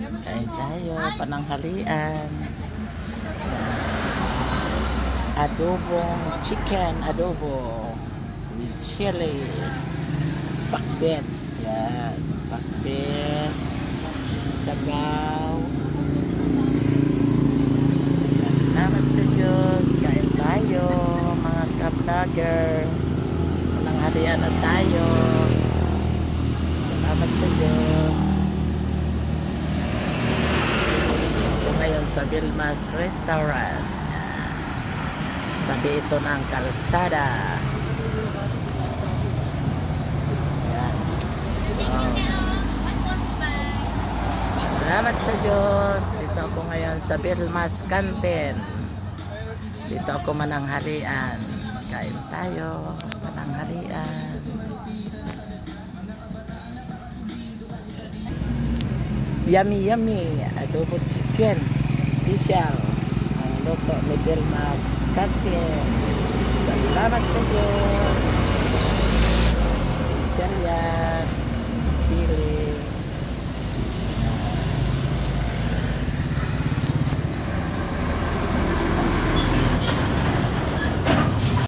Kain tayo, pananghalian. Adobong chicken adobo with chili. Pakbet. Yan. Pakbet. Sabaw. Salamat sa Diyos. Kain tayo, mga ka-vlogger. Pananghalian na tayo. Salamat sa Diyos. Ito ngayon sa Vilma's Restaurant. Tabi ito ng kalsada. Yan. Salamat sa Diyos. Dito ako ngayon sa Vilma's Canteen. Dito ako mananghalian. Kain tayo. Mananghalian. Yummy, yummy. Adobo chicken. Special. Ang luto ni Vilma's Canteen. Salamat sa Diyos. Special yan. Chili.